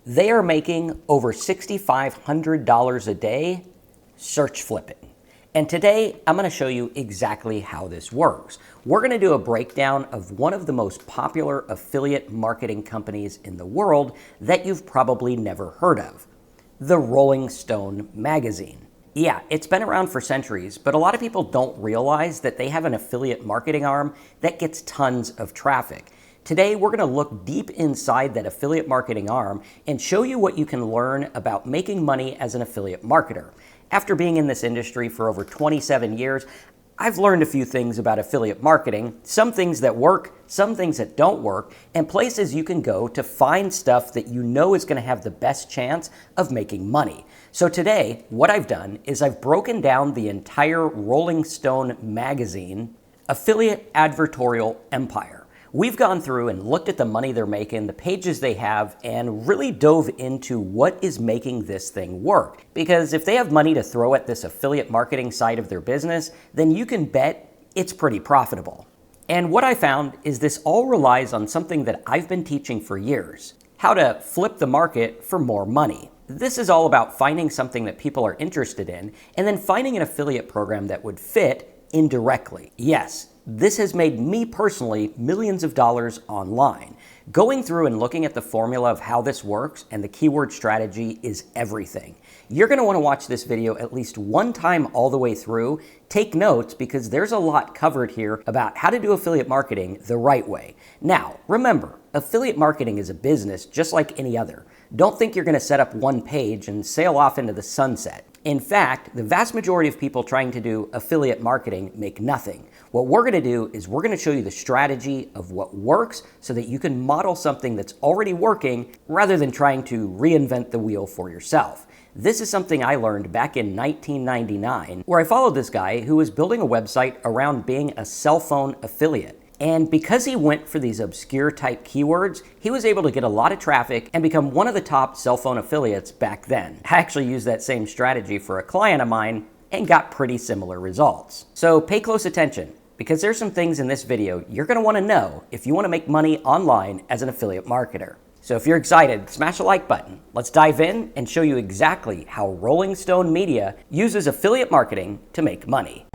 They are making over $6,500 a day search flipping. And today I'm going to show you exactly how this works. We're going to do a breakdown of one of the most popular affiliate marketing companies in the world that you've probably never heard of, the Rolling Stone magazine. Yeah, it's been around for centuries, but a lot of people don't realize that they have an affiliate marketing arm that gets tons of traffic. Today, we're going to look deep inside that affiliate marketing arm and show you what you can learn about making money as an affiliate marketer. After being in this industry for over 27 years, I've learned a few things about affiliate marketing, some things that work, some things that don't work, and places you can go to find stuff that you know is going to have the best chance of making money. So today, what I've done is I've broken down the entire Rolling Stone magazine affiliate advertorial empire. We've gone through and looked at the money they're making, the pages they have, and really dove into what is making this thing work. Because if they have money to throw at this affiliate marketing side of their business, then you can bet it's pretty profitable. And what I found is this all relies on something that I've been teaching for years: how to flip the market for more money. This is all about finding something that people are interested in and then finding an affiliate program that would fit indirectly. Yes, this has made me personally millions of dollars online. Going through and looking at the formula of how this works and the keyword strategy is everything. You're going to want to watch this video at least one time all the way through. Take notes because there's a lot covered here about how to do affiliate marketing the right way. Now, remember, affiliate marketing is a business just like any other. Don't think you're going to set up one page and sail off into the sunset. In fact, the vast majority of people trying to do affiliate marketing make nothing. What we're going to do is we're going to show you the strategy of what works so that you can model something that's already working rather than trying to reinvent the wheel for yourself. This is something I learned back in 1999, where I followed this guy who was building a website around being a cell phone affiliate. And because he went for these obscure type keywords, he was able to get a lot of traffic and become one of the top cell phone affiliates back then. I actually used that same strategy for a client of mine and got pretty similar results. So pay close attention, because there's some things in this video you're going to want to know if you want to make money online as an affiliate marketer. So if you're excited, smash the like button. Let's dive in and show you exactly how Rolling Stone Media uses affiliate marketing to make money.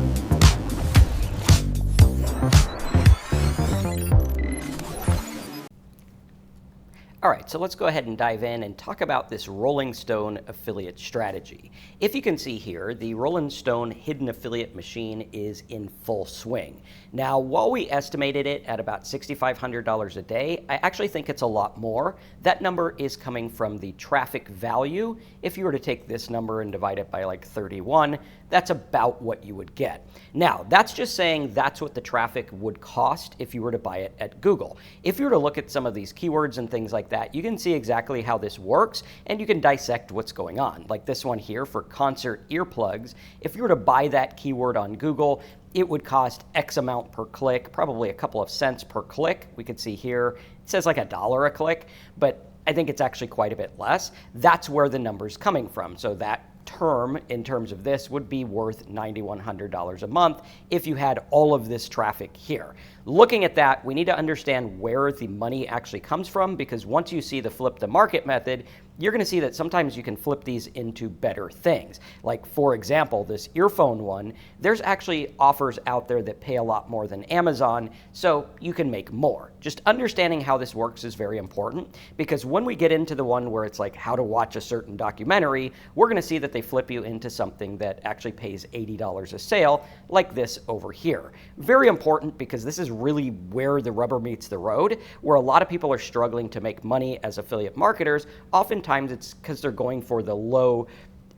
All right, so let's go ahead and dive in and talk about this Rolling Stone affiliate strategy. If you can see here, the Rolling Stone hidden affiliate machine is in full swing. Now, while we estimated it at about $6,500 a day, I actually think it's a lot more. That number is coming from the traffic value. If you were to take this number and divide it by like 31, that's about what you would get. Now, that's just saying that's what the traffic would cost if you were to buy it at Google. If you were to look at some of these keywords and things like that, you can see exactly how this works and you can dissect what's going on. Like this one here for concert earplugs. If you were to buy that keyword on Google, it would cost X amount per click, probably a couple of cents per click. We could see here, it says like $1 a click, but I think it's actually quite a bit less. That's where the number's coming from. So that term in terms of this would be worth $9,100 a month if you had all of this traffic here. Looking at that, we need to understand where the money actually comes from, because once you see the flip the market method, you're going to see that sometimes you can flip these into better things. Like, for example, this earphone one, there's actually offers out there that pay a lot more than Amazon, so you can make more. Just understanding how this works is very important, because when we get into the one where it's like how to watch a certain documentary, we're going to see that they flip you into something that actually pays $80 a sale, like this over here. Very important, because this is really where the rubber meets the road, where a lot of people are struggling to make money as affiliate marketers. Oftentimes it's because they're going for the low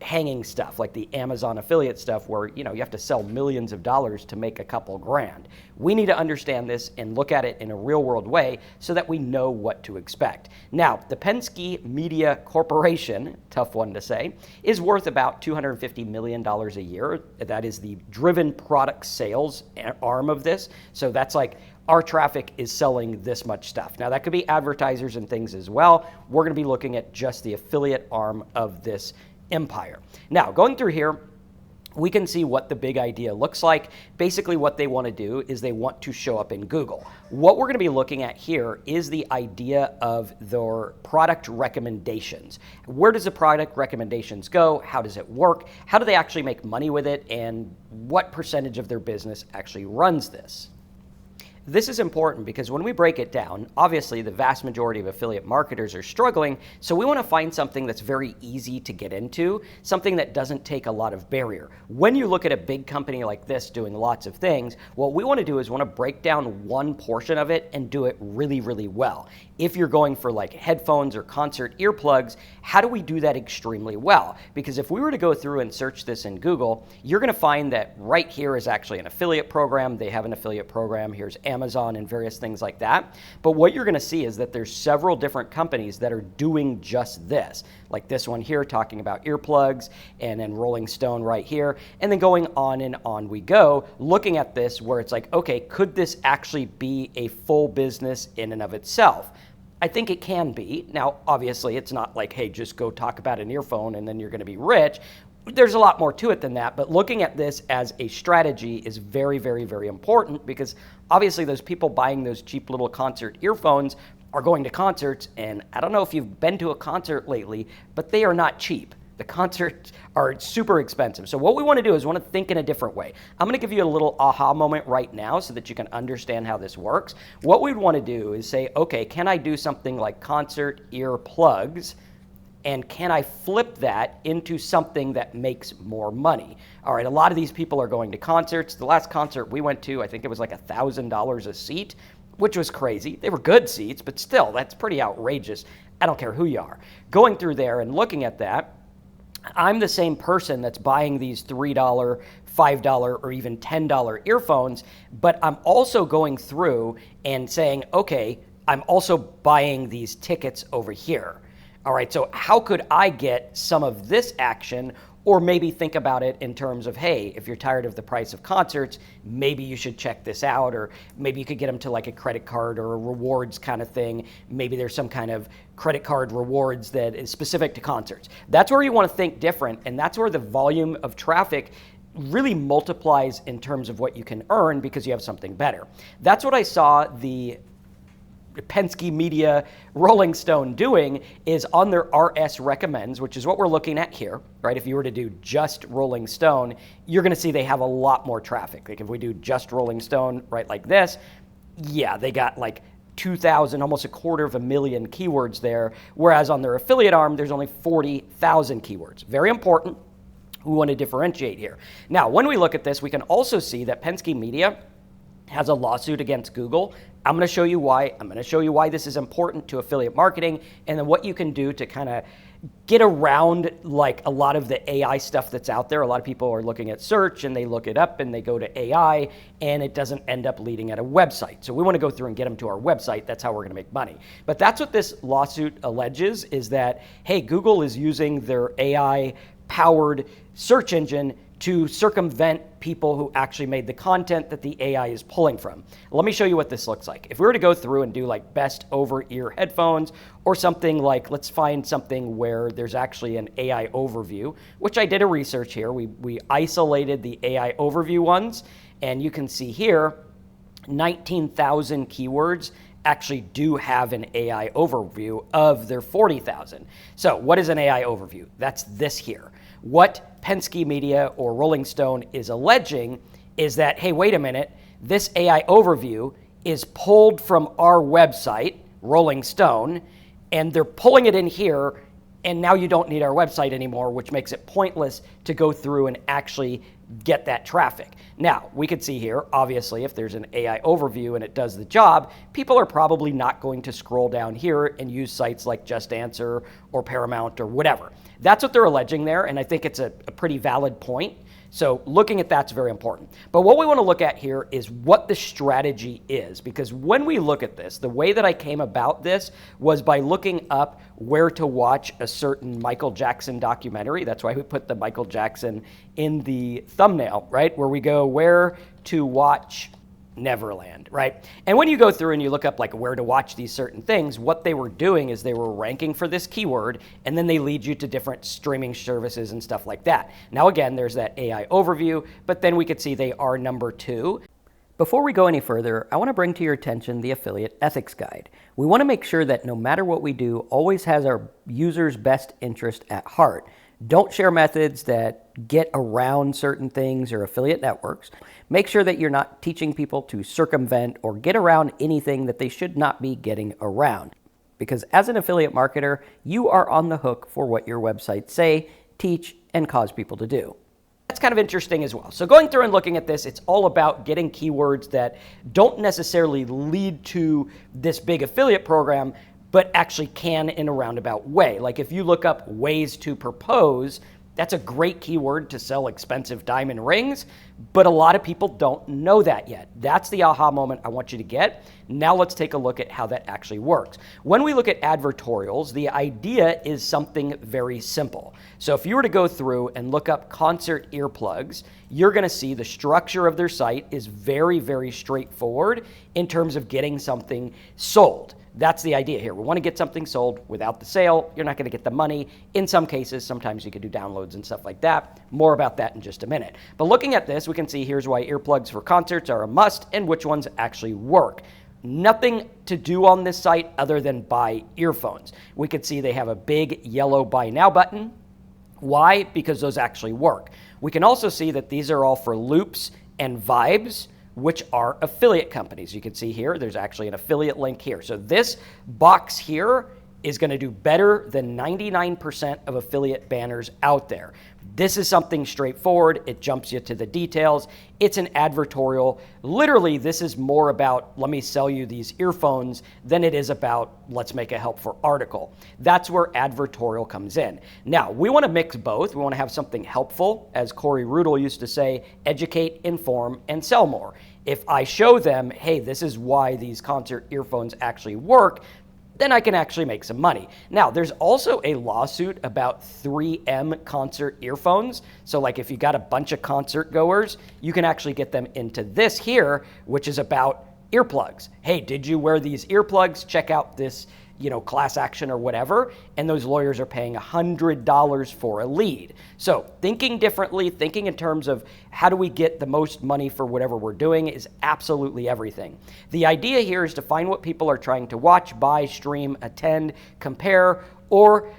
hanging stuff, like the Amazon affiliate stuff, where you have to sell millions of dollars to make a couple grand. We need to understand this and look at it in a real world way so that we know what to expect. Now, the Penske Media Corporation, tough one to say, is worth about $250 million a year. That is the driven product sales arm of this. So that's like our traffic is selling this much stuff. Now, that could be advertisers and things as well. We're going to be looking at just the affiliate arm of this empire. Now, going through here, we can see what the big idea looks like. Basically, what they want to do is they want to show up in Google. What we're going to be looking at here is the idea of their product recommendations. Where does the product recommendations go? How does it work? How do they actually make money with it? And what percentage of their business actually runs this? This is important because when we break it down, obviously the vast majority of affiliate marketers are struggling, so we want to find something that's very easy to get into, something that doesn't take a lot of barrier. When you look at a big company like this doing lots of things, what we want to do is want to break down one portion of it and do it really, really well. If you're going for like headphones or concert earplugs, how do we do that extremely well? Because if we were to go through and search this in Google, you're going to find that right here is actually an affiliate program. They have an affiliate program. Here's Amazon and various things like that. But what you're going to see is that there's several different companies that are doing just this. Like this one here talking about earplugs, and then Rolling Stone right here, and then going on and on we go, looking at this where it's like, okay, could this actually be a full business in and of itself? I think it can be. Now, obviously, it's not like, hey, just go talk about an earphone and then you're going to be rich. There's a lot more to it than that, but looking at this as a strategy is very, very, very important because obviously those people buying those cheap little concert earphones are going to concerts, and I don't know if you've been to a concert lately, but they are not cheap. The concerts are super expensive. So what we want to do is want to think in a different way. I'm going to give you a little aha moment right now so that you can understand how this works. What we'd want to do is say, okay, can I do something like concert earplugs? And can I flip that into something that makes more money? All right, a lot of these people are going to concerts. The last concert we went to, I think it was like $1,000 a seat, which was crazy. They were good seats, but still, that's pretty outrageous. I don't care who you are. Going through there and looking at that, I'm the same person that's buying these $3, $5, or even $10 earphones, but I'm also going through and saying, okay, I'm also buying these tickets over here. All right, so how could I get some of this action? Or maybe think about it in terms of, hey, if you're tired of the price of concerts, maybe you should check this out, or maybe you could get them to like a credit card or a rewards kind of thing. Maybe there's some kind of credit card rewards that is specific to concerts. That's where you want to think different, and that's where the volume of traffic really multiplies in terms of what you can earn because you have something better. That's what I saw the Penske Media, Rolling Stone doing is on their RS recommends, which is what we're looking at here, right? If you were to do just Rolling Stone, you're going to see they have a lot more traffic. Like if we do just Rolling Stone, right, like this, yeah, they got like 2,000, almost 250,000 keywords there, whereas on their affiliate arm, there's only 40,000 keywords. Very important. We want to differentiate here. Now, when we look at this, we can also see that Penske Media has a lawsuit against Google. I'm going to show you why. I'm going to show you why this is important to affiliate marketing, and then what you can do to kind of get around like a lot of the AI stuff that's out there. A lot of people are looking at search and they look it up and they go to AI and it doesn't end up leading at a website. So we want to go through and get them to our website. That's how we're going to make money. But that's what this lawsuit alleges, is that, hey, Google is using their AI powered search engine to circumvent people who actually made the content that the AI is pulling from. Let me show you what this looks like. If we were to go through and do like best over-ear headphones or something like, let's find something where there's actually an AI overview, which I did a research here. We isolated the AI overview ones, and you can see here, 19,000 keywords actually do have an AI overview of their 40,000. So what is an AI overview? That's this here. What Penske Media or Rolling Stone is alleging is that, hey, wait a minute, this AI overview is pulled from our website, Rolling Stone, and they're pulling it in here, and now you don't need our website anymore, which makes it pointless to go through and actually get that traffic. Now, we could see here, obviously, if there's an AI overview and it does the job, people are probably not going to scroll down here and use sites like Just Answer or Paramount or whatever. That's what they're alleging there, and I think it's a pretty valid point. So looking at that's very important. But what we want to look at here is what the strategy is, because when we look at this, the way that I came about this was by looking up where to watch a certain Michael Jackson documentary. That's why we put the Michael Jackson in the thumbnail, right? Where we go where to watch Neverland, right? And when you go through and you look up like where to watch these certain things, what they were doing is they were ranking for this keyword, and then they lead you to different streaming services and stuff like that. Now, again, there's that AI overview, but then we could see they are number 2. Before we go any further, I want to bring to your attention the Affiliate Ethics Guide. We want to make sure that no matter what we do, always has our users' best interest at heart. Don't share methods that get around certain things or affiliate networks. Make sure that you're not teaching people to circumvent or get around anything that they should not be getting around. Because as an affiliate marketer, you are on the hook for what your websites say, teach, and cause people to do. That's kind of interesting as well. So going through and looking at this, it's all about getting keywords that don't necessarily lead to this big affiliate program, but actually can in a roundabout way. Like if you look up ways to propose, that's a great keyword to sell expensive diamond rings, but a lot of people don't know that yet. That's the aha moment I want you to get. Now let's take a look at how that actually works. When we look at advertorials, the idea is something very simple. So if you were to go through and look up concert earplugs, you're going to see the structure of their site is very, very straightforward in terms of getting something sold. That's the idea here. We want to get something sold without the sale. You're not going to get the money. In some cases, sometimes you could do downloads and stuff like that. More about that in just a minute. But looking at this, we can see here's why earplugs for concerts are a must and which ones actually work. Nothing to do on this site other than buy earphones. We could see they have a big yellow buy now button. Why? Because those actually work. We can also see that these are all for Loops and Vibes, which are affiliate companies. You can see here, there's actually an affiliate link here. So this box here is going to do better than 99% of affiliate banners out there. This is something straightforward. It jumps you to the details. It's an advertorial. Literally, this is more about, let me sell you these earphones than it is about, let's make a helpful article. That's where advertorial comes in. Now, we want to mix both. We want to have something helpful, as Corey Rudel used to say, educate, inform, and sell more. If I show them, hey, this is why these concert earphones actually work, then I can actually make some money. Now, there's also a lawsuit about 3M concert earphones. So like if you got a bunch of concert goers, you can actually get them into this here, which is about earplugs. Hey, did you wear these earplugs? Check out this, class action or whatever. And those lawyers are paying $100 for a lead. So thinking differently, thinking in terms of how do we get the most money for whatever we're doing is absolutely everything. The idea here is to find what people are trying to watch, buy, stream, attend, compare, or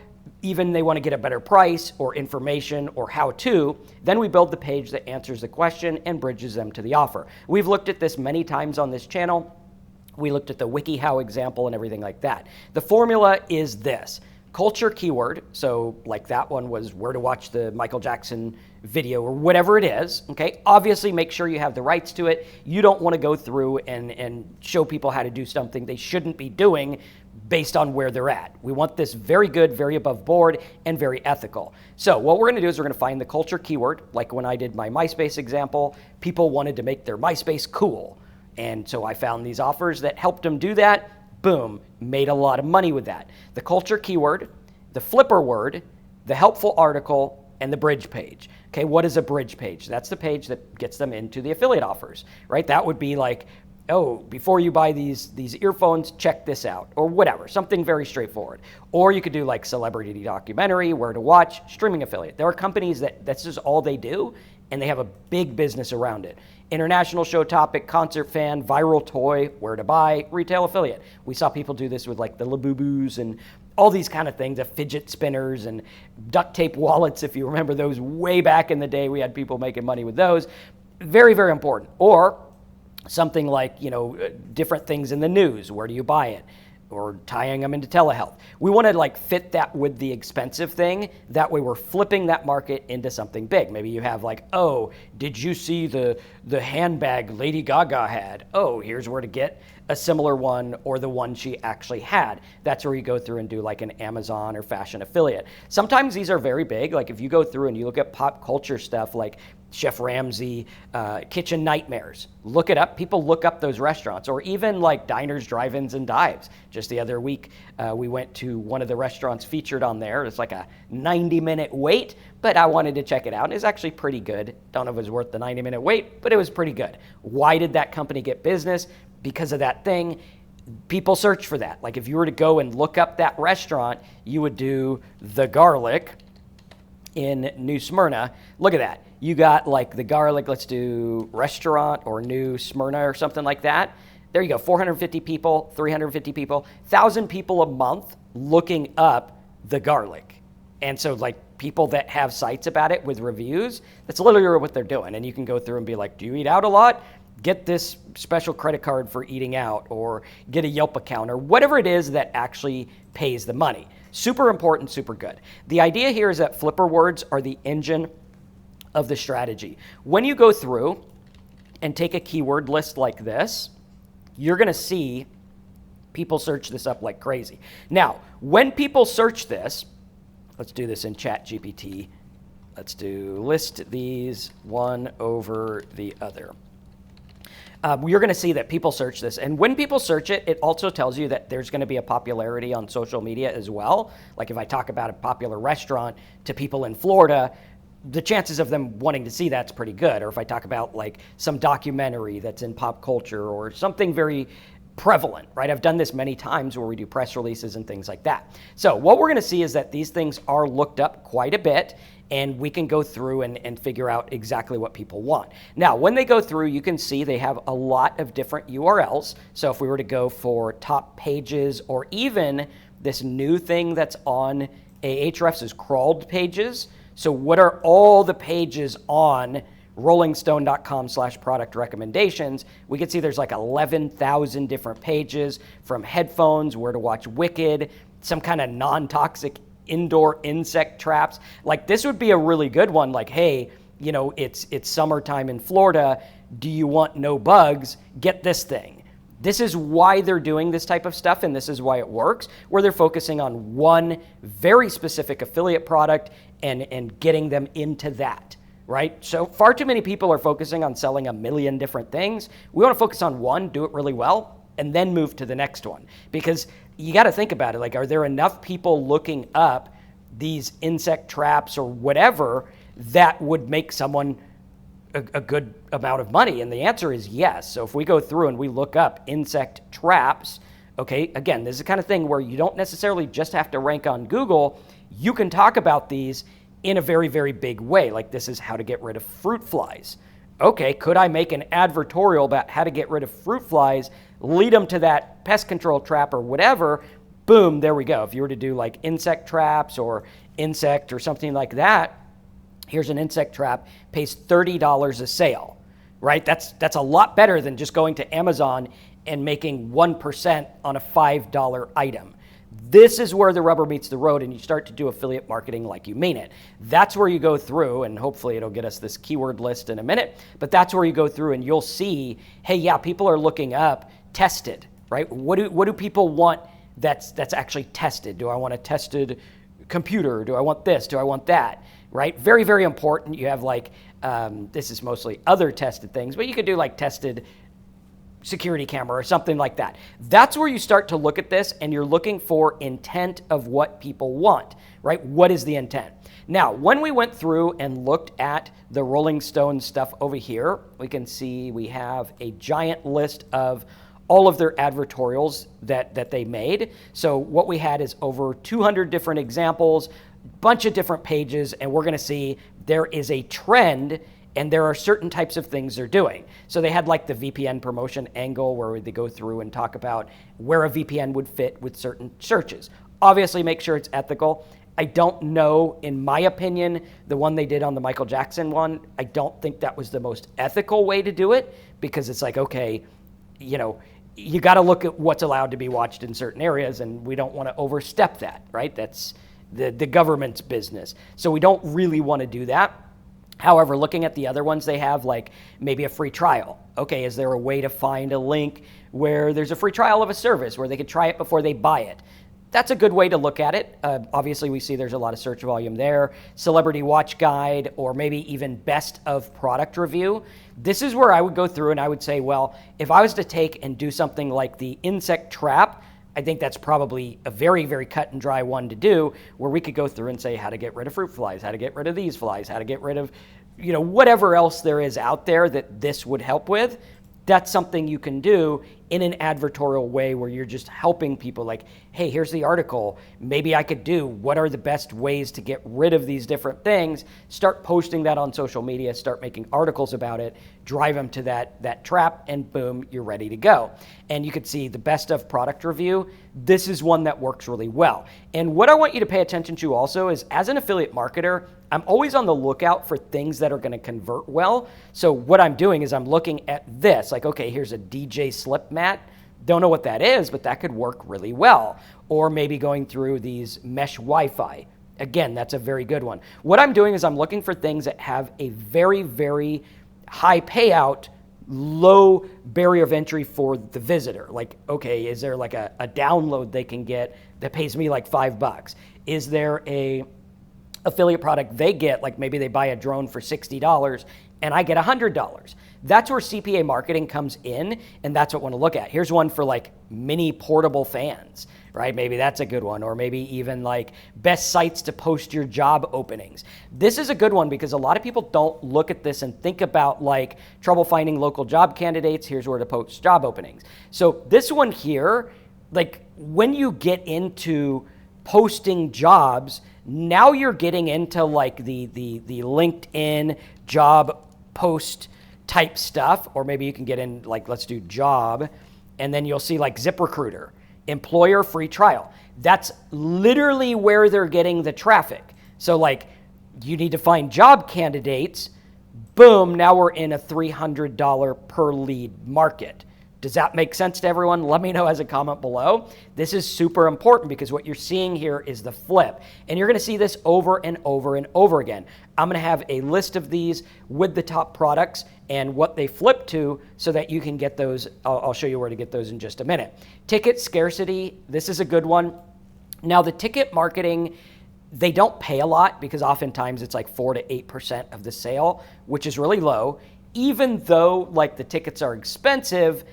even they want to get a better price or information or how to. Then we build the page that answers the question and bridges them to the offer. We've looked at this many times on this channel. We looked at the WikiHow example and everything like that. The formula is this. Culture keyword, so like that one was where to watch the Michael Jackson video or whatever it is, okay? Obviously make sure you have the rights to it. You don't want to go through and show people how to do something they shouldn't be doing based on where they're at. We want this very good, very above board, and very ethical. So what we're going to do is we're going to find the culture keyword. Like when I did my MySpace example, people wanted to make their MySpace cool. And so I found these offers that helped them do that. Boom, made a lot of money with that. The culture keyword, the flipper word, the helpful article, and the bridge page. Okay, what is a bridge page? That's the page that gets them into the affiliate offers, right? That would be like, oh, before you buy these earphones, check this out, or whatever, something very straightforward. Or you could do like celebrity documentary, where to watch, streaming affiliate. There are companies that that's just all they do, and they have a big business around it. International show topic, concert fan, viral toy, where to buy, retail affiliate. We saw people do this with like the Labubus and all these kind of things, the fidget spinners and duct tape wallets. If you remember those way back in the day, we had people making money with those. Very, very important. Or something like, different things in the news. Where do you buy it? Or tying them into telehealth. We want to like fit that with the expensive thing. That way we're flipping that market into something big. Maybe you have like, oh, did you see the handbag Lady Gaga had? Oh, here's where to get a similar one or the one she actually had. That's where you go through and do like an Amazon or fashion affiliate. Sometimes these are very big. Like if you go through and you look at pop culture stuff like Chef Ramsay, Kitchen Nightmares, look it up. People look up those restaurants, or even like diners, drive-ins, and dives. Just the other week, we went to one of the restaurants featured on there. It's like a 90-minute wait, but I wanted to check it out. It's actually pretty good. Don't know if it was worth the 90-minute wait, but it was pretty good. Why did that company get business? Because of that thing. People search for that. Like if you were to go and look up that restaurant, you would do The Garlic in New Smyrna. Look at that. You got like The Garlic, let's do restaurant or New Smyrna or something like that. There you go, 450 people, 350 people, 1,000 people a month looking up The Garlic. And so like people that have sites about it with reviews, that's literally what they're doing. And you can go through and be like, do you eat out a lot? Get this special credit card for eating out, or get a Yelp account, or whatever it is that actually pays the money. Super important, super good. The idea here is that flipper words are the engine of the strategy. When you go through and take a keyword list like this, you're going to see people search this up like crazy. Now, when people search this, let's do this in ChatGPT. Let's do list these one over the other. You're going to see that people search this. And when people search it, it also tells you that there's going to be a popularity on social media as well. Like if I talk about a popular restaurant to people in Florida, the chances of them wanting to see that's pretty good. Or if I talk about like some documentary that's in pop culture or something very prevalent, right? I've done this many times where we do press releases and things like that. So what we're going to see is that these things are looked up quite a bit, and we can go through and figure out exactly what people want. Now, when they go through, you can see they have a lot of different URLs. So if we were to go for top pages, or even this new thing that's on Ahrefs is crawled pages. So what are all the pages on rollingstone.com/product recommendations? We can see there's like 11,000 different pages, from headphones, where to watch Wicked, some kind of non-toxic indoor insect traps. Like this would be a really good one. Like, hey, you know, it's summertime in Florida. Do you want no bugs? Get this thing. This is why they're doing this type of stuff, and this is why it works, where they're focusing on one very specific affiliate product and getting them into that, right? So far too many people are focusing on selling a million different things. We want to focus on one, do it really well, and then move to the next one. Because you got to think about it. Like, are there enough people looking up these insect traps or whatever that would make someone a good amount of money? And the answer is yes. So if we go through and we look up insect traps, okay, again, this is the kind of thing where you don't necessarily just have to rank on Google. You can talk about these in a very, very big way. Like this is how to get rid of fruit flies. Okay, could I make an advertorial about how to get rid of fruit flies, lead them to that pest control trap or whatever? Boom, there we go. If you were to do like insect traps or insect or something like that, here's an insect trap, pays $30 a sale, right? That's a lot better than just going to Amazon and making 1% on a $5 item. This is where the rubber meets the road, and you start to do affiliate marketing like you mean it. That's where you go through, and hopefully it'll get us this keyword list in a minute, but that's where you go through and you'll see, hey, yeah, people are looking up tested, right? What do people want that's actually tested? Do I want a tested computer? Do I want this? Do I want that? Right? Very, very important. You have like, this is mostly other tested things, but you could do like tested security camera or something like that. That's where you start to look at this, and you're looking for intent of what people want, right? What is the intent? Now, when we went through and looked at the Rolling Stone stuff over here, we can see we have a giant list of all of their advertorials that they made. So what we had is over 200 different examples, bunch of different pages, and we're going to see there is a trend, and there are certain types of things they're doing. So they had like the VPN promotion angle where they go through and talk about where a VPN would fit with certain searches. Obviously, make sure it's ethical. I don't know, in my opinion, the one they did on the Michael Jackson one, I don't think that was the most ethical way to do it, because it's like, okay, you know, you got to look at what's allowed to be watched in certain areas, and we don't want to overstep that, right? That's the government's business. So we don't really want to do that. However, looking at the other ones they have, like maybe a free trial. Okay, is there a way to find a link where there's a free trial of a service where they could try it before they buy it? That's a good way to look at it. Obviously, we see there's a lot of search volume there. Celebrity Watch Guide, or maybe even best of product review. This is where I would go through and I would say, well, if I was to take and do something like the insect trap, I think that's probably a very, very cut and dry one to do, where we could go through and say how to get rid of fruit flies, how to get rid of these flies, how to get rid of, whatever else there is out there that this would help with. That's something you can do in an advertorial way where you're just helping people like, hey, here's the article. Maybe I could do, what are the best ways to get rid of these different things? Start posting that on social media, start making articles about it, drive them to that trap, and boom, you're ready to go. And you could see the best of product review. This is one that works really well. And what I want you to pay attention to also is, as an affiliate marketer, I'm always on the lookout for things that are going to convert well. So what I'm doing is I'm looking at this, like, okay, here's a DJ slip mat. Don't know what that is, but that could work really well. Or maybe going through these mesh Wi-Fi. Again, that's a very good one. What I'm doing is I'm looking for things that have a very, very high payout, low barrier of entry for the visitor. Like, okay, is there like a download they can get that pays me like $5? Is there a affiliate product they get, like maybe they buy a drone for $60 and I get $100? That's where CPA marketing comes in, and that's what I want to look at. Here's one for like mini portable fans, right? Maybe that's a good one. Or maybe even like best sites to post your job openings. This is a good one because a lot of people don't look at this and think about like trouble finding local job candidates. Here's where to post job openings. So this one here, like when you get into posting jobs, now you're getting into like the LinkedIn job post type stuff, or maybe you can get in like, let's do job, and then you'll see like ZipRecruiter, employer free trial. That's literally where they're getting the traffic. So like you need to find job candidates, boom, now we're in a $300 per lead market. Does that make sense to everyone? Let me know as a comment below. This is super important because what you're seeing here is the flip. And you're going to see this over and over and over again. I'm going to have a list of these with the top products and what they flip to so that you can get those. I'll show you where to get those in just a minute. Ticket scarcity. This is a good one. Now, the ticket marketing, they don't pay a lot because oftentimes it's like 4 to 8% of the sale, which is really low. Even though like the tickets are expensive,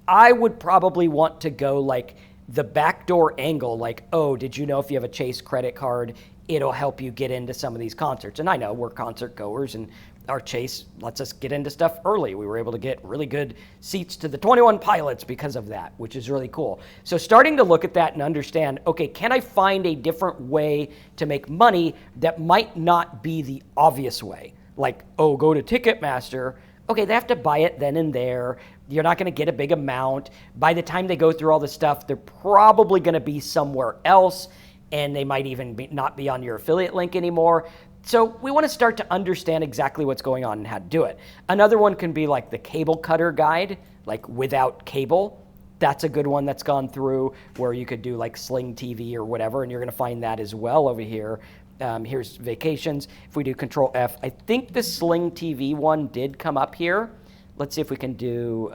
I would probably want to go like the backdoor angle, like, oh, did you know if you have a Chase credit card, it'll help you get into some of these concerts? And I know we're concert goers and our Chase lets us get into stuff early. We were able to get really good seats to the 21 Pilots because of that, which is really cool. So starting to look at that and understand, okay, can I find a different way to make money that might not be the obvious way? Like, oh, go to Ticketmaster. Okay, they have to buy it then and there. You're not going to get a big amount. By the time they go through all the stuff, they're probably going to be somewhere else, and they might even not be on your affiliate link anymore. So we want to start to understand exactly what's going on and how to do it. Another one can be like the cable cutter guide, like without cable. That's a good one that's gone through where you could do like Sling TV or whatever, and you're going to find that as well over here. Here's vacations. If we do Control F, I think the Sling TV one did come up here. Let's see if we can do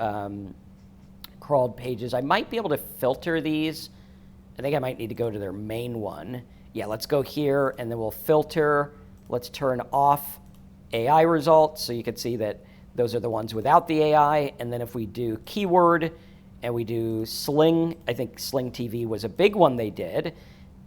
crawled pages. I might be able to filter these. I think I might need to go to their main one. Yeah, let's go here and then we'll filter. Let's turn off AI results so you can see that those are the ones without the AI. And then if we do keyword and we do Sling, I think Sling TV was a big one they did.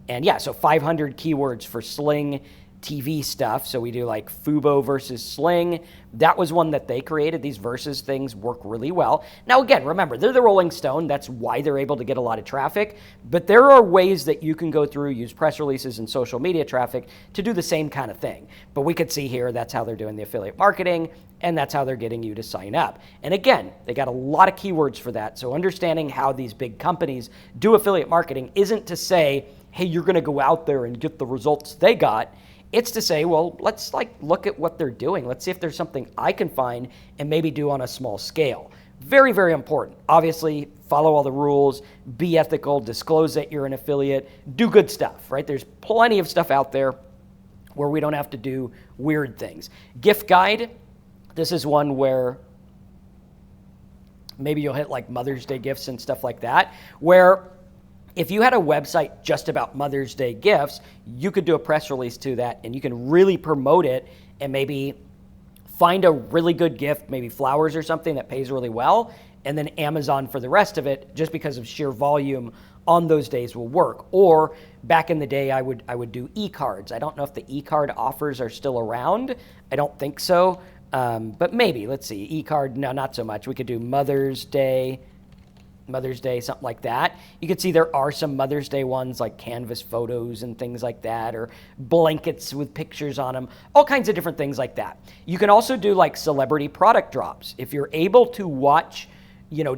And yeah, so 500 keywords for Sling TV stuff. So we do like Fubo versus Sling. That was one that they created. These versus things work really well. Now, again, remember, they're the Rolling Stone. That's why they're able to get a lot of traffic. But there are ways that you can go through, use press releases and social media traffic to do the same kind of thing. But we could see here, that's how they're doing the affiliate marketing, and that's how they're getting you to sign up. And again, they got a lot of keywords for that. So understanding how these big companies do affiliate marketing isn't to say, hey, you're going to go out there and get the results they got. It's to say, well, let's like look at what they're doing. Let's see if there's something I can find and maybe do on a small scale. Very, very important. Obviously, follow all the rules, be ethical, disclose that you're an affiliate, do good stuff, right? There's plenty of stuff out there where we don't have to do weird things. Gift guide, this is one where maybe you'll hit like Mother's Day gifts and stuff like that, where if you had a website just about Mother's Day gifts, you could do a press release to that and you can really promote it and maybe find a really good gift, maybe flowers or something that pays really well, and then Amazon for the rest of it, just because of sheer volume on those days will work. Or back in the day, I would do e-cards. I don't know if the e-card offers are still around. I don't think so, but maybe. Let's see, e-card, no, not so much. We could do Mother's Day, something like that. You can see there are some Mother's Day ones like canvas photos and things like that, or blankets with pictures on them, all kinds of different things like that. You can also do like celebrity product drops. If you're able to watch,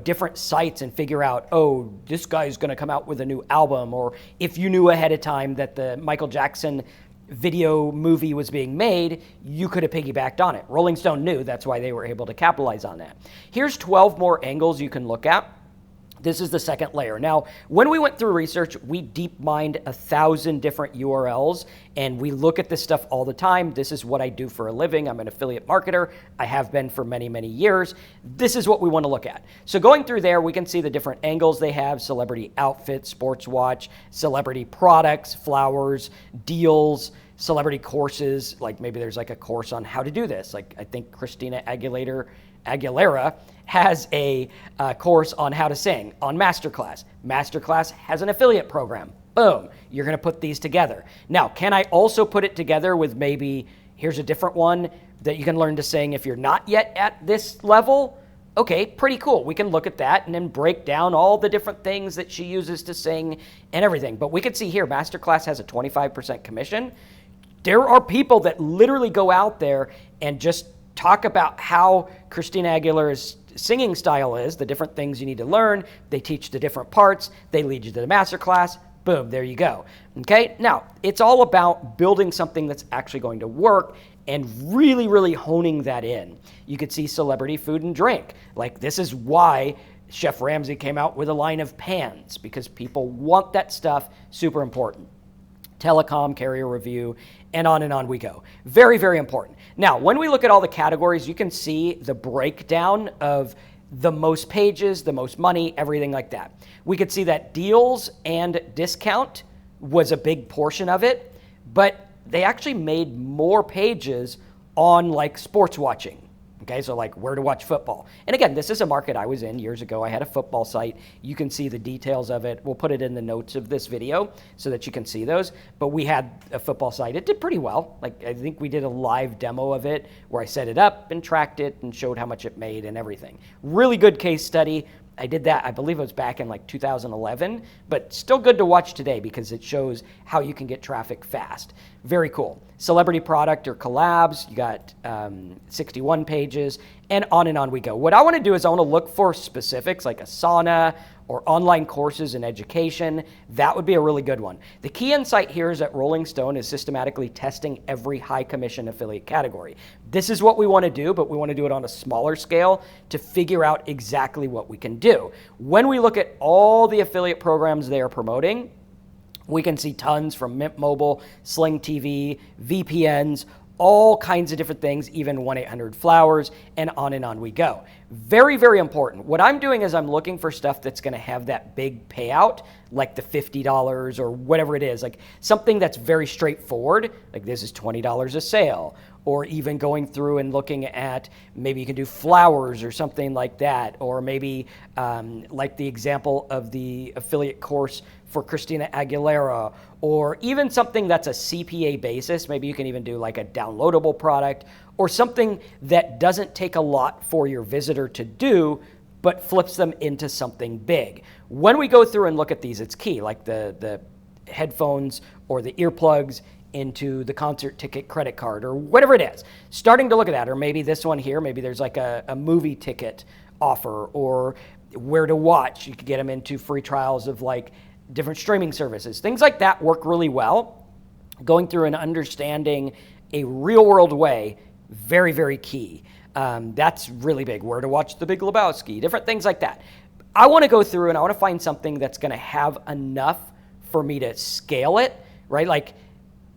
different sites and figure out, oh, this guy's going to come out with a new album, or if you knew ahead of time that the Michael Jackson video movie was being made, you could have piggybacked on it. Rolling Stone knew, that's why they were able to capitalize on that. Here's 12 more angles you can look at. This is the second layer. Now, when we went through research, we deep mined 1,000 different URLs, and we look at this stuff all the time. This is what I do for a living. I'm an affiliate marketer. I have been for many, many years. This is what we want to look at. So going through there, we can see the different angles they have: celebrity outfits, sports watch, celebrity products, flowers, deals, celebrity courses. Like maybe there's like a course on how to do this. Like I think Christina Aguilera has a course on how to sing on Masterclass. Masterclass has an affiliate program. Boom, you're going to put these together. Now, can I also put it together with maybe, here's a different one that you can learn to sing if you're not yet at this level? Okay, pretty cool. We can look at that and then break down all the different things that she uses to sing and everything. But we could see here, Masterclass has a 25% commission. There are people that literally go out there and just talk about how Christina Aguilera's singing style is, the different things you need to learn. They teach the different parts. They lead you to the masterclass. Boom, there you go. Okay, now it's all about building something that's actually going to work and really, really honing that in. You could see celebrity food and drink. Like this is why Chef Ramsay came out with a line of pans, because people want that stuff, super important. Telecom, carrier review, and on we go. Very, very important. Now, when we look at all the categories, you can see the breakdown of the most pages, the most money, everything like that. We could see that deals and discount was a big portion of it, but they actually made more pages on like sports watching. Okay, so like where to watch football. And again, this is a market I was in years ago. I had a football site. You can see the details of it. We'll put it in the notes of this video so that you can see those. But we had a football site. It did pretty well. Like I think we did a live demo of it where I set it up and tracked it and showed how much it made and everything. Really good case study. I did that, I believe it was back in like 2011, but still good to watch today because it shows how you can get traffic fast. Very cool. Celebrity product or collabs, you got 61 pages, and on we go. What I want to do is I want to look for specifics like a sauna or online courses in education. That would be a really good one. The key insight here is that Rolling Stone is systematically testing every high commission affiliate category. This is what we want to do, but we want to do it on a smaller scale to figure out exactly what we can do. When we look at all the affiliate programs they are promoting, we can see tons from Mint Mobile, Sling TV, VPNs, all kinds of different things, even 1-800-Flowers, and on we go. Very, very important. What I'm doing is I'm looking for stuff that's going to have that big payout, like the $50 or whatever it is, like something that's very straightforward, like this is $20 a sale, or even going through and looking at maybe you can do flowers or something like that, or maybe like the example of the affiliate course for Christina Aguilera, or even something that's a CPA basis. Maybe you can even do like a downloadable product or something that doesn't take a lot for your visitor to do, but flips them into something big. When we go through and look at these, it's key, like the headphones or the earplugs into the concert ticket credit card or whatever it is. Starting to look at that, or maybe this one here, maybe there's like a movie ticket offer, or where to watch. You could get them into free trials of like different streaming services. Things like that work really well. Going through and understanding a real world way, very, very key. That's really big. Where to watch The Big Lebowski, different things like that. I want to go through and I want to find something that's going to have enough for me to scale it, right? Like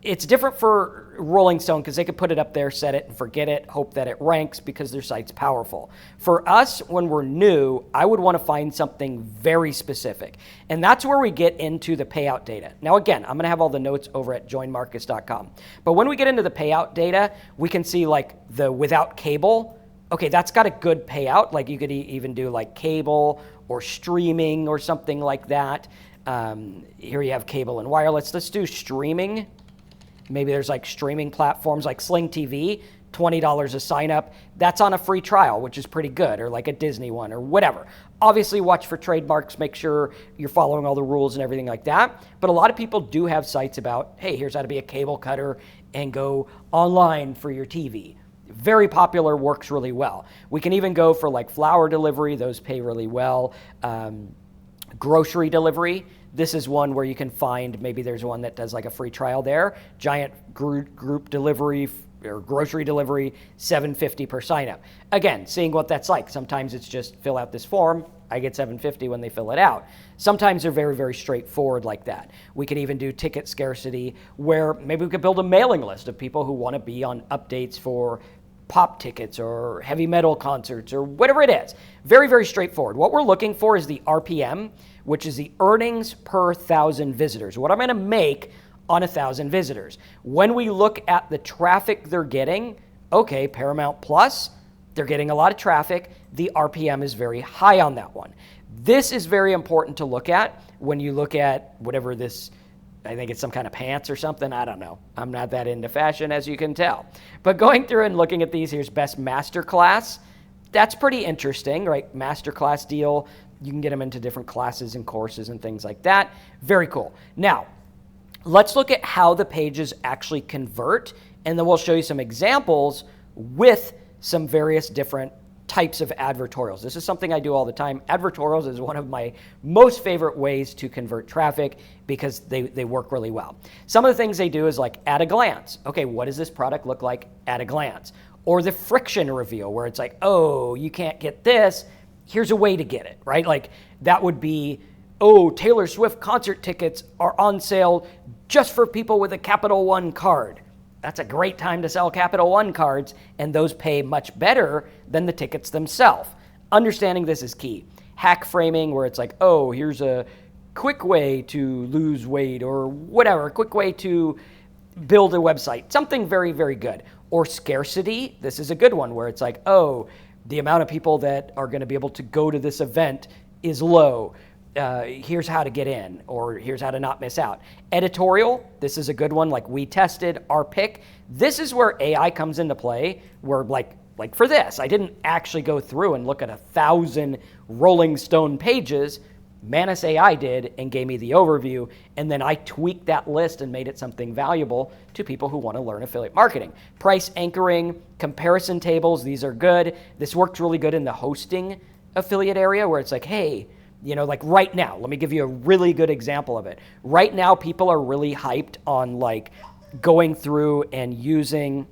It's different for Rolling Stone because they could put it up there, set it, and forget it, hope that it ranks because their site's powerful. For us, when we're new, I would want to find something very specific. And that's where we get into the payout data. Now, again, I'm going to have all the notes over at joinmarcus.com. But when we get into the payout data, we can see like the without cable. Okay, that's got a good payout. Like you could even do like cable or streaming or something like that. Here you have cable and wireless. Let's do streaming. Maybe there's like streaming platforms like Sling TV, $20 a sign up. That's on a free trial, which is pretty good, or like a Disney one or whatever. Obviously, watch for trademarks, make sure you're following all the rules and everything like that. But a lot of people do have sites about, hey, here's how to be a cable cutter and go online for your TV. Very popular, works really well. We can even go for like flower delivery. Those pay really well. Grocery delivery. This is one where you can find, maybe there's one that does like a free trial there. Giant group delivery or grocery delivery, $7.50 per sign up. Again, seeing what that's like. Sometimes it's just fill out this form. I get $7.50 when they fill it out. Sometimes they're very, very straightforward like that. We can even do ticket scarcity where maybe we could build a mailing list of people who want to be on updates for pop tickets or heavy metal concerts or whatever it is. Very, very straightforward. What we're looking for is the RPM, which is the earnings per 1,000 visitors. What I'm going to make on 1,000 visitors. When we look at the traffic they're getting, okay, Paramount Plus, they're getting a lot of traffic. The RPM is very high on that one. This is very important to look at when you look at whatever this, I think it's some kind of pants or something. I don't know. I'm not that into fashion, as you can tell. But going through and looking at these, here's Best Masterclass. That's pretty interesting, right? Masterclass deal. You can get them into different classes and courses and things like that. Very cool. Now, let's look at how the pages actually convert, and then we'll show you some examples with some various different types of advertorials. This is something I do all the time. Advertorials is one of my most favorite ways to convert traffic because they work really well. Some of the things they do is like at a glance. Okay, what does this product look like at a glance? Or the friction reveal where it's like, oh, you can't get this. Here's a way to get it, right? Like that would be, oh, Taylor Swift concert tickets are on sale just for people with a Capital One card. That's a great time to sell Capital One cards, and those pay much better than the tickets themselves. Understanding this is key. Hack framing, where it's like, oh, here's a quick way to lose weight or whatever, a quick way to build a website, something very, very good. Or scarcity, this is a good one, where it's like, oh, the amount of people that are going to be able to go to this event is low. Here's how to get in, or here's how to not miss out. Editorial, this is a good one, like we tested our pick. This is where AI comes into play, where like for this, I didn't actually go through and look at 1,000 Rolling Stone pages. Manus AI did and gave me the overview, and then I tweaked that list and made it something valuable to people who want to learn affiliate marketing. Price anchoring, comparison tables, these are good. This works really good in the hosting affiliate area where it's like, hey, you know, like right now, let me give you a really good example of it. Right now, people are really hyped on like going through and using,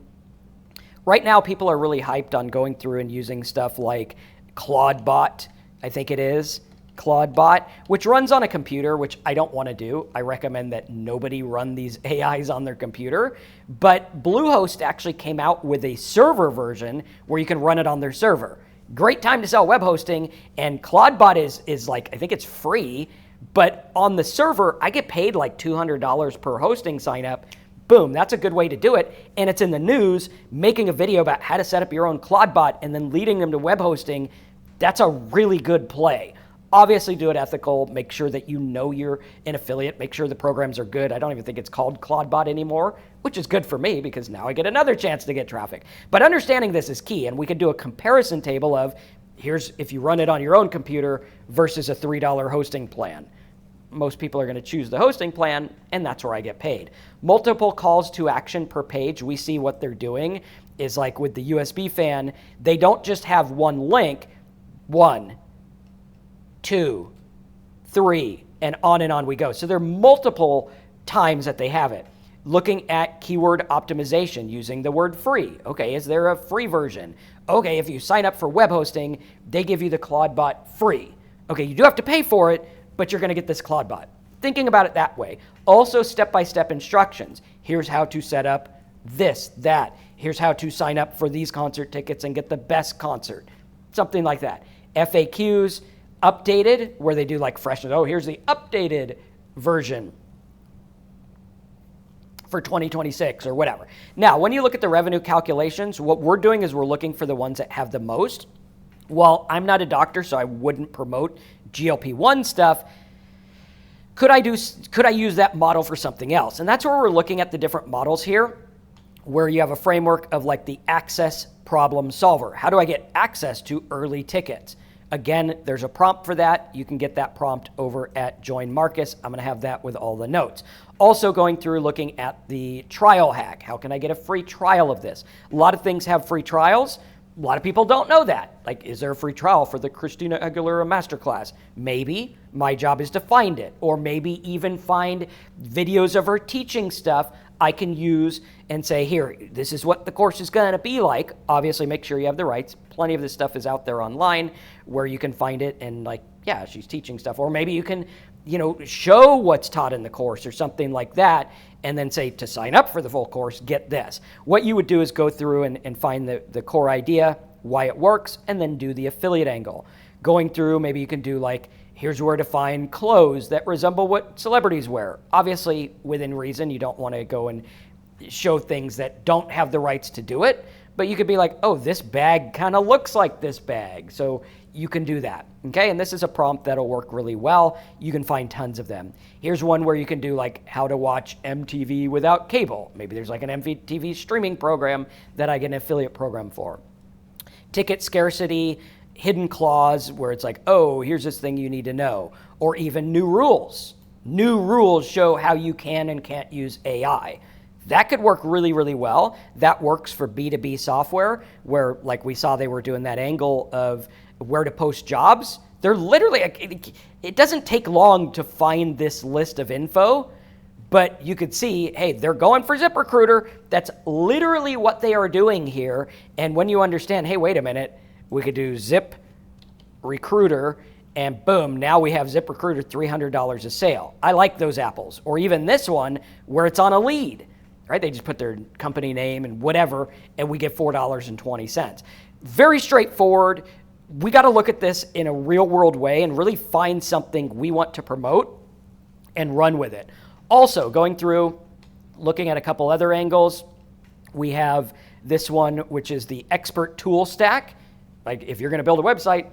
stuff like Claudebot, I think it is, Claudebot, which runs on a computer, which I don't want to do. I recommend that nobody run these AIs on their computer. But Bluehost actually came out with a server version where you can run it on their server. Great time to sell web hosting, and Claudebot is like, I think it's free, but on the server, I get paid like $200 per hosting sign up. Boom, that's a good way to do it. And it's in the news, making a video about how to set up your own Claudebot and then leading them to web hosting. That's a really good play. Obviously do it ethical, make sure that you know you're an affiliate, make sure the programs are good. I don't even think it's called Claudebot anymore, which is good for me because now I get another chance to get traffic. But understanding this is key, and we could do a comparison table of here's if you run it on your own computer versus a $3 hosting plan. Most people are going to choose the hosting plan, and that's where I get paid. Multiple calls to action per page. We see what they're doing is like with the USB fan, they don't just have one link, 1, 2, 3, and on we go. So there are multiple times that they have it. Looking at keyword optimization using the word free. Okay, is there a free version? Okay, if you sign up for web hosting, they give you the Claudebot free. Okay, you do have to pay for it, but you're going to get this Claudebot. Thinking about it that way. Also, step-by-step instructions. Here's how to set up this, that. Here's how to sign up for these concert tickets and get the best concert. Something like that. FAQs, updated, where they do like freshness. Oh, here's the updated version for 2026 or whatever. Now, when you look at the revenue calculations, what we're doing is we're looking for the ones that have the most. Well, I'm not a doctor, so I wouldn't promote GLP-1 stuff. Could I use that model for something else? And that's where we're looking at the different models here, where you have a framework of like the access problem solver. How do I get access to early tickets? Again, there's a prompt for that. You can get that prompt over at Join Marcus. I'm going to have that with all the notes. Also going through looking at the trial hack. How can I get a free trial of this? A lot of things have free trials. A lot of people don't know that. Like, is there a free trial for the Christina Aguilera masterclass? Maybe. My job is to find it. Or maybe even find videos of her teaching stuff I can use and say, here, this is what the course is going to be like. Obviously, make sure you have the rights. Plenty of this stuff is out there online where you can find it and like, yeah, she's teaching stuff. Or maybe you can, show what's taught in the course or something like that, and then say to sign up for the full course, get this. What you would do is go through and find the core idea, why it works, and then do the affiliate angle. Going through, maybe you can do like, here's where to find clothes that resemble what celebrities wear. Obviously, within reason, you don't want to go and show things that don't have the rights to do it, but you could be like, oh, this bag kind of looks like this bag. So you can do that, okay? And this is a prompt that'll work really well. You can find tons of them. Here's one where you can do like how to watch MTV without cable. Maybe there's like an MTV streaming program that I get an affiliate program for. Ticket scarcity, hidden clause where it's like, oh, here's this thing you need to know. Or even new rules. New rules show how you can and can't use AI. That could work really, really well. That works for B2B software where, like we saw, they were doing that angle of where to post jobs. They're literally, it doesn't take long to find this list of info, but you could see, hey, they're going for ZipRecruiter. That's literally what they are doing here. And when you understand, hey, wait a minute, we could do ZipRecruiter, and boom, now we have ZipRecruiter $300 a sale. I like those apples. Or even this one where it's on a lead, right? They just put their company name and whatever, and we get $4.20. Very straightforward. We got to look at this in a real world way and really find something we want to promote and run with it. Also, going through, looking at a couple other angles, we have this one, which is the expert tool stack. Like if you're going to build a website,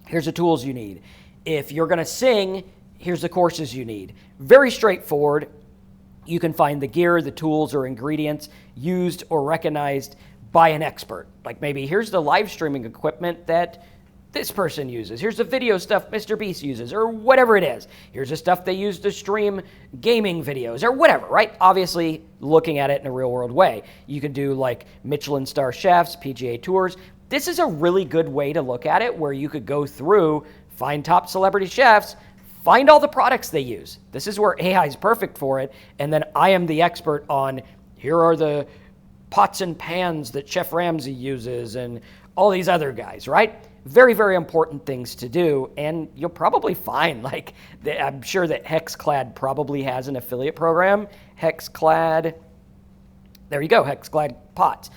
here's the tools you need. If you're going to sing, here's the courses you need. Very straightforward. You can find the gear, the tools, or ingredients used or recognized by an expert. Like maybe here's the live streaming equipment that this person uses. Here's the video stuff Mr. Beast uses, or whatever it is. Here's the stuff they use to stream gaming videos, or whatever, right? Obviously, looking at it in a real world way. You could do like Michelin star chefs, PGA tours. This is a really good way to look at it where you could go through, find top celebrity chefs, find all the products they use. This is where AI is perfect for it. And then I am the expert on here are the pots and pans that Chef Ramsay uses and all these other guys, right? Very, very important things to do. And you'll probably find, like, I'm sure that Hexclad probably has an affiliate program. Hexclad, there you go, Hexclad pots.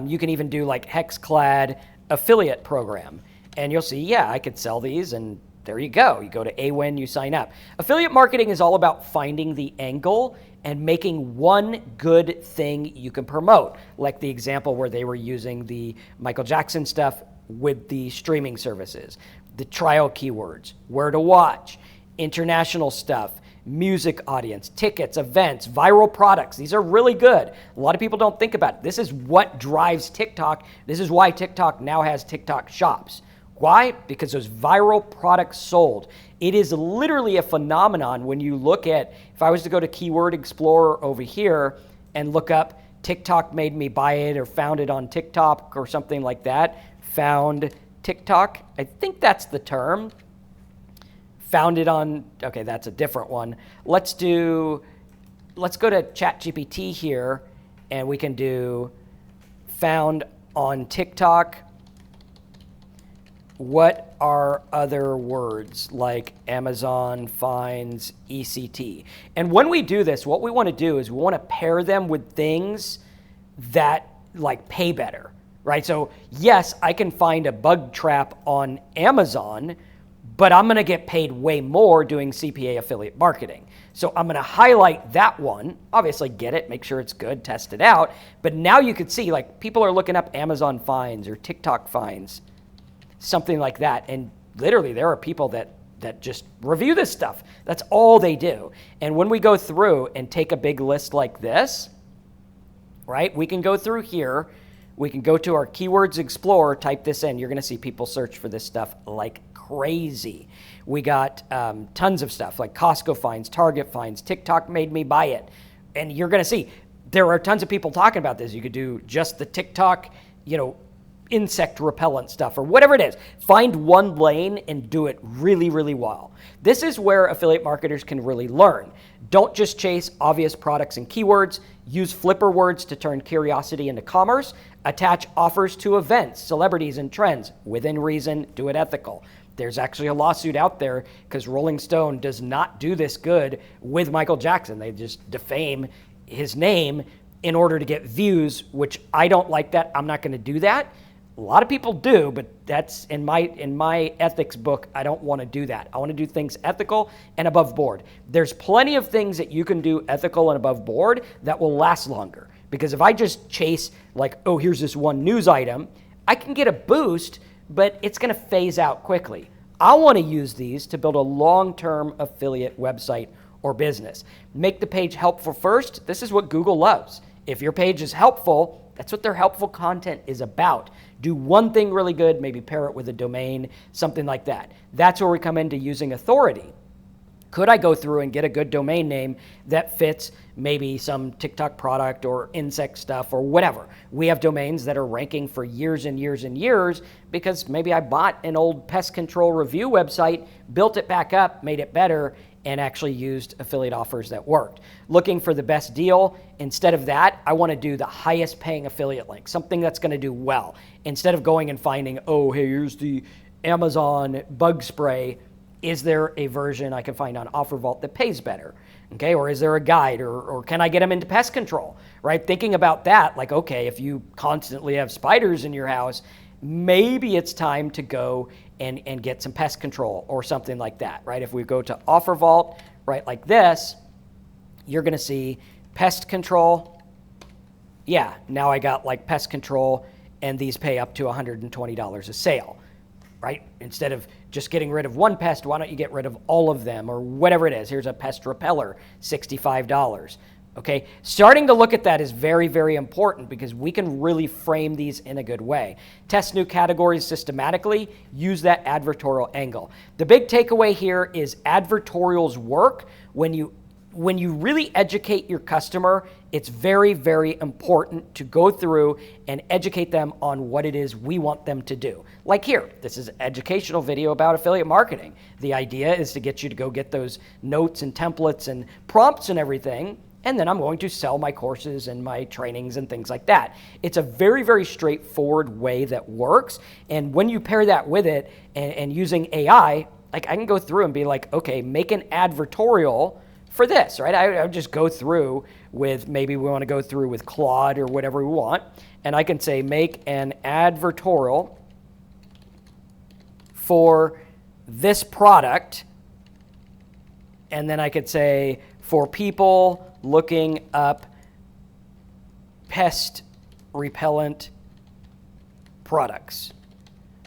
You can even do like Hexclad affiliate program. And you'll see, yeah, I could sell these and there you go. You go to AWIN, you sign up. Affiliate marketing is all about finding the angle and making one good thing you can promote. Like the example where they were using the Michael Jackson stuff with the streaming services, the trial keywords, where to watch, international stuff, music audience, tickets, events, viral products. These are really good. A lot of people don't think about it. This is what drives TikTok. This is why TikTok now has TikTok shops. Why? Because those viral products sold. It is literally a phenomenon when you look at, if I was to go to Keyword Explorer over here and look up TikTok made me buy it or found it on TikTok or something like that, found TikTok, I think that's the term. Found it on, okay, that's a different one. Let's go to ChatGPT here and we can do found on TikTok what are other words like Amazon finds ECT? And when we do this, what we want to do is we want to pair them with things that like pay better, right? So yes, I can find a bug trap on Amazon, but I'm going to get paid way more doing CPA affiliate marketing. So I'm going to highlight that one, obviously get it, make sure it's good, test it out. But now you could see like people are looking up Amazon finds or TikTok finds, something like that. And literally there are people that just review this stuff. That's all they do. And when we go through and take a big list like this, right, we can go through here. We can go to our Keywords Explorer, type this in. You're going to see people search for this stuff like crazy. We got tons of stuff like Costco finds, Target finds, TikTok made me buy it. And you're going to see there are tons of people talking about this. You could do just the TikTok, insect repellent stuff or whatever it is. Find one lane and do it really, really well. This is where affiliate marketers can really learn. Don't just chase obvious products and keywords. Use flipper words to turn curiosity into commerce. Attach offers to events, celebrities, and trends. Within reason, do it ethical. There's actually a lawsuit out there because Rolling Stone does not do this good with Michael Jackson. They just defame his name in order to get views, which I don't like that. I'm not going to do that. A lot of people do, but that's in my ethics book, I don't want to do that. I want to do things ethical and above board. There's plenty of things that you can do ethical and above board that will last longer. Because if I just chase like, oh, here's this one news item, I can get a boost, but it's going to phase out quickly. I want to use these to build a long-term affiliate website or business. Make the page helpful first. This is what Google loves. If your page is helpful, that's what their helpful content is about. Do one thing really good, maybe pair it with a domain, something like that. That's where we come into using authority. Could I go through and get a good domain name that fits maybe some TikTok product or insect stuff or whatever? We have domains that are ranking for years and years and years because maybe I bought an old pest control review website, built it back up, made it better, and actually used affiliate offers that worked. Looking for the best deal. Instead of that, I want to do the highest paying affiliate link, something that's going to do well. Instead of going and finding, oh, hey, here's the Amazon bug spray. Is there a version I can find on OfferVault that pays better? Okay, or is there a guide, or can I get them into pest control, right? Thinking about that, like, okay, if you constantly have spiders in your house, maybe it's time to go and get some pest control or something like that, right? If we go to OfferVault, right, like this, you're gonna see pest control. Yeah, now I got like pest control, and these pay up to $120 a sale, right? Instead of just getting rid of one pest, why don't you get rid of all of them or whatever it is? Here's a pest repeller, $65. Okay, starting to look at that is very, very important because we can really frame these in a good way. Test new categories systematically, use that advertorial angle. The big takeaway here is advertorials work when you really educate your customer. It's very, very important to go through and educate them on what it is we want them to do. Like here, this is an educational video about affiliate marketing. The idea is to get you to go get those notes and templates and prompts and everything, and then I'm going to sell my courses and my trainings and things like that. It's a very, very straightforward way that works, and when you pair that with it and using AI, like I can go through and be like, okay, make an advertorial for this, right? I would just go through with, maybe we want to go through with Claude or whatever we want, and I can say make an advertorial for this product, and then I could say for people looking up pest repellent products,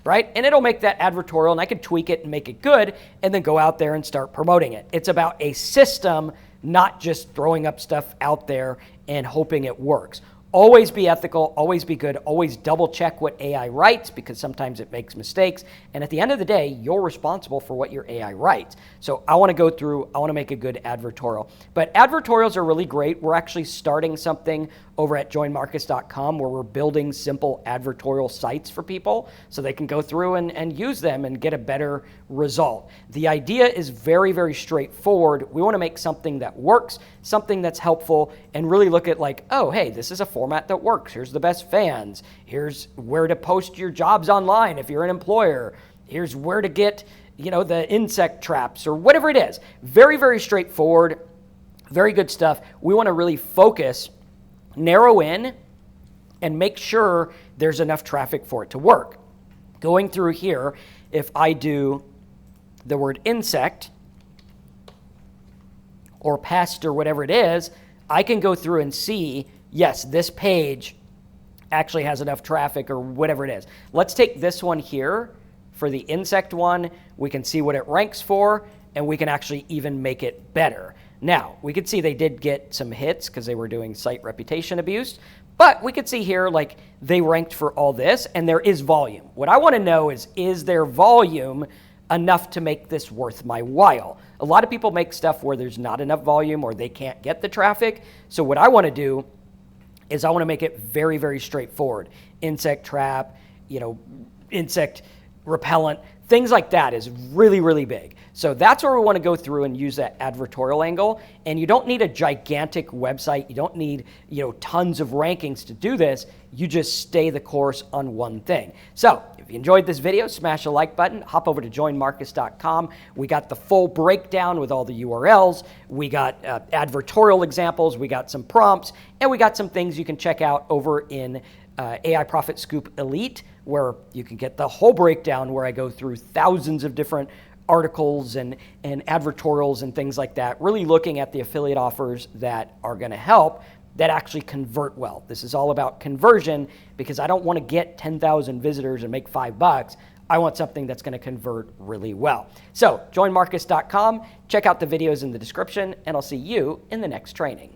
right? And it'll make that advertorial, and I could tweak it and make it good, and then go out there and start promoting it. It's about a system, not just throwing up stuff out there and hoping it works. Always be ethical, always be good, always double check what AI writes because sometimes it makes mistakes. And at the end of the day, you're responsible for what your AI writes. So I want to go through, I want to make a good advertorial. But advertorials are really great. We're actually starting something over at joinmarcus.com where we're building simple advertorial sites for people so they can go through and use them and get a better result. The idea is very, very straightforward. We want to make something that works, something that's helpful, and really look at like, oh, hey, this is a format that works. Here's the best fans. Here's where to post your jobs online if you're an employer. Here's where to get, the insect traps or whatever it is. Very, very straightforward. Very good stuff. We want to really focus, narrow in, and make sure there's enough traffic for it to work. Going through here, if I do the word insect or pest or whatever it is, I can go through and see, yes, this page actually has enough traffic or whatever it is. Let's take this one here for the insect one. We can see what it ranks for, and we can actually even make it better. Now, we could see they did get some hits because they were doing site reputation abuse, but we could see here, like, they ranked for all this, and there is volume. What I want to know is there volume enough to make this worth my while? A lot of people make stuff where there's not enough volume or they can't get the traffic. So what I want to do is I want to make it very, very straightforward. Insect trap, insect repellent, things like that is really, really big. So that's where we want to go through and use that advertorial angle. And you don't need a gigantic website. You don't need, tons of rankings to do this. You just stay the course on one thing. So if you enjoyed this video, smash the like button, hop over to joinmarcus.com. We got the full breakdown with all the URLs. We got advertorial examples. We got some prompts, and we got some things you can check out over in AI Profit Scoop Elite, where you can get the whole breakdown where I go through thousands of different articles and advertorials and things like that, really looking at the affiliate offers that are going to help that actually convert well. This is all about conversion because I don't want to get 10,000 visitors and make $5. I want something that's going to convert really well. So joinmarcus.com, check out the videos in the description, and I'll see you in the next training.